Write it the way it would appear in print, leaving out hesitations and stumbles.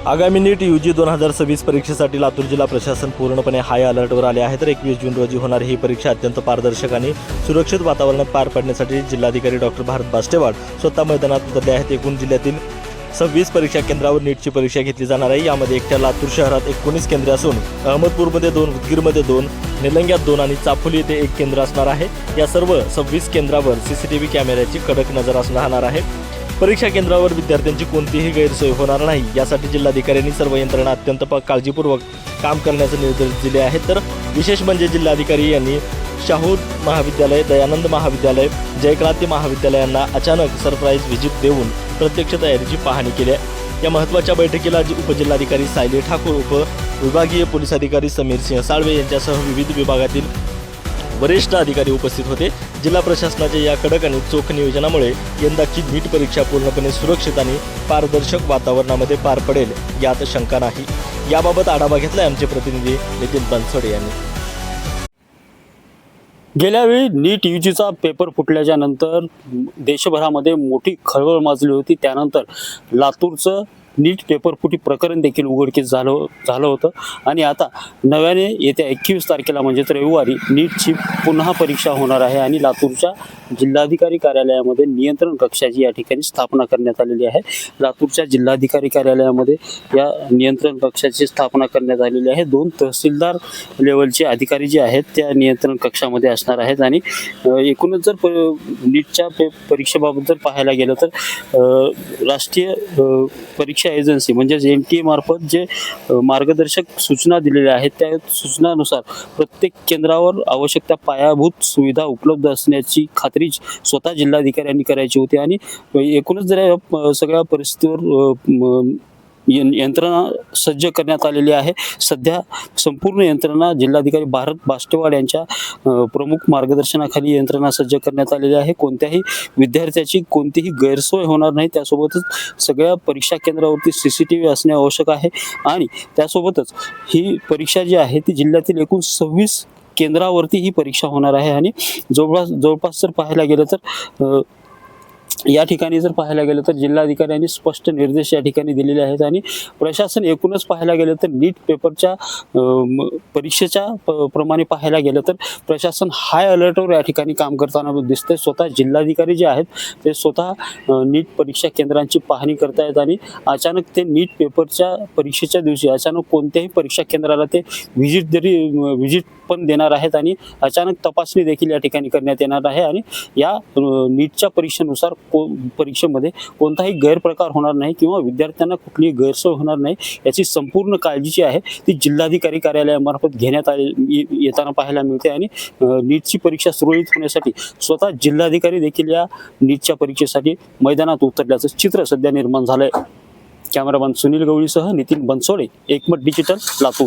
आगामी नीट UG 2026 परीक्षेसाठी लातूर जिल्हा प्रशासन पूर्णपणे हाय अलर्टवर आले आहे। तर 21 जून रोजी होणारी ही परीक्षा अत्यंत पारदर्शक आणि सुरक्षित वातावरणात पार पाडण्यासाठी जिल्हाधिकारी डॉक्टर भारत बास्टेवाड स्वतः मैदानात उतरले आहेत। एकूण जिल्ह्यातील 26 परीक्षा केंद्रावर नीटची परीक्षा घेतली जाणार आहे। यामध्ये एकट्या लातूर शहरात 19 केंद्रे असून अहमदपूरमध्ये 2, उदगीरमध्ये 2, निलंग्यात 2 आणि चापोली येथे 1 केंद्र असणार आहे। या सर्व 26 केंद्रावर CCTV कॅमेऱ्याची कडक नजर राहणार आहे। परीक्षा केंद्रावर विद्यार्थ्यांची कोणतीही गैरसोय होणार नाही यासाठी जिल्हाधिकाऱ्यांनी सर्व यंत्रणा अत्यंत काळजीपूर्वक काम करण्याचे निर्देश दिले आहेत। तर विशेष म्हणजे जिल्हाधिकारी यांनी शाहू महाविद्यालय, दयानंद महाविद्यालय, जयक्रांती महाविद्यालयांना अचानक सरप्राईज व्हिजिट देऊन प्रत्यक्ष तयारीची पाहणी केली आहे। या महत्त्वाच्या बैठकीला उपजिल्हाधिकारी सायली ठाकूर, उपविभागीय पोलीस अधिकारी समीर सिंह साळवे यांच्यासह विविध विभागातील वरिष्ठ अधिकारी उपस्थित होते। जिल्हा प्रशासनाच्या या कडक आणि चोख नियोजनामुळे यंदाची नीट परीक्षा पूर्णपणे सुरक्षित आणि पारदर्शक वातावरणामध्ये पार पडेल यात शंका नाही। याबाबत आढावा घेतलाय आमचे प्रतिनिधी नितीन बनसोडे यांनी। गेल्यावेळी नीट UGचा पेपर फुटल्याच्या नंतर देशभरामध्ये मोठी खळबळ माजली होती। त्यानंतर लातूरचं नीट पेपर फुटी प्रकरण देखील उघडकीस झालं होतं आणि आता नव्याने येत्या 21 तारखेला म्हणजेच रविवारी नीटची पुन्हा परीक्षा होणार आहे आणि लातूरच्या जिल्हाधिकारी कार्यालयामध्ये नियंत्रण कक्षाची या ठिकाणी स्थापना करण्यात आलेली आहे। लातूरच्या जिल्हाधिकारी कार्यालयामध्ये या नियंत्रण कक्षाची स्थापना करण्यात आलेली आहे। 2 तहसीलदार लेवलचे अधिकारी जे आहेत त्या नियंत्रण कक्षामध्ये असणार आहेत आणि एकूणच जर नीटच्या परीक्षेबाबत जर पाहायला गेलं तर राष्ट्रीय परीक्षा एजन्सी म्हणजे NTA मार्फत जे मार्गदर्शक सूचना दिलेल्या आहेत त्या सूचनानुसार प्रत्येक केंद्रावर आवश्यक त्या पायाभूत सुविधा उपलब्ध असण्याची खात्री स्वतः जिल्हाधिकाऱ्यांनी करायची होती आणि एकूणच जर सगळ्या परिस्थितीवर यंत्रणा सज्ज करण्यात आलेली आहे। सध्या संपूर्ण यंत्रणा जिल्हाधिकारी भारत बास्टेवाड यांच्या प्रमुख मार्गदर्शनाखाली यंत्रणा सज्ज करण्यात आलेली आहे। कोणत्याही विद्यार्थ्याची कोणतीही गैरसोय होणार नाही, त्यासोबतच सगळ्या परीक्षा केंद्रावरती CCTV असणे आवश्यक आहे आणि त्यासोबतच ही परीक्षा जी आहे ती जिल्ह्यातील एकूण 26 केंद्रावरती ही परीक्षा होणार आहे आणि जवळपास जर पाहायला गेलं तर या ठिकाणी जर पाहायला गेलं तर जिल्हाधिकाऱ्यांनी स्पष्ट निर्देश या ठिकाणी दिलेले आहेत आणि प्रशासन एकूणच पाहायला गेलं तर नीट पेपरच्या परीक्षेच्या प्रमाणे पाहायला गेलं तर प्रशासन हाय अलर्टवर या ठिकाणी काम करताना दिसतंय। स्वतः जिल्हाधिकारी जे आहेत ते स्वतः नीट परीक्षा केंद्रांची पाहणी करतायत आणि अचानक ते नीट पेपरच्या परीक्षेच्या दिवशी अचानक कोणत्याही परीक्षा केंद्राला ते व्हिजिट पण देणार आहेत आणि अचानक तपासणी देखील या ठिकाणी करण्यात येणार आहे आणि या नीटच्या परीक्षेनुसार परीक्षेमध्ये कोणताही गैरप्रकार होणार नाही किंवा विद्यार्थ्यांना कुठलीही गैरसोय होणार नाही याची संपूर्ण काळजी जी आहे ती जिल्हाधिकारी कार्यालयामार्फत घेण्यात येताना पाहायला मिळते आणि नीटची परीक्षा सुरळीत होण्यासाठी स्वतः जिल्हाधिकारी देखील या नीटच्या परीक्षेसाठी मैदानात उतरल्याचं चित्र सध्या निर्माण झालंय। कॅमेरामॅन सुनील गवळीसह नितीन बनसोडे, एकमत डिजिटल, लातूर।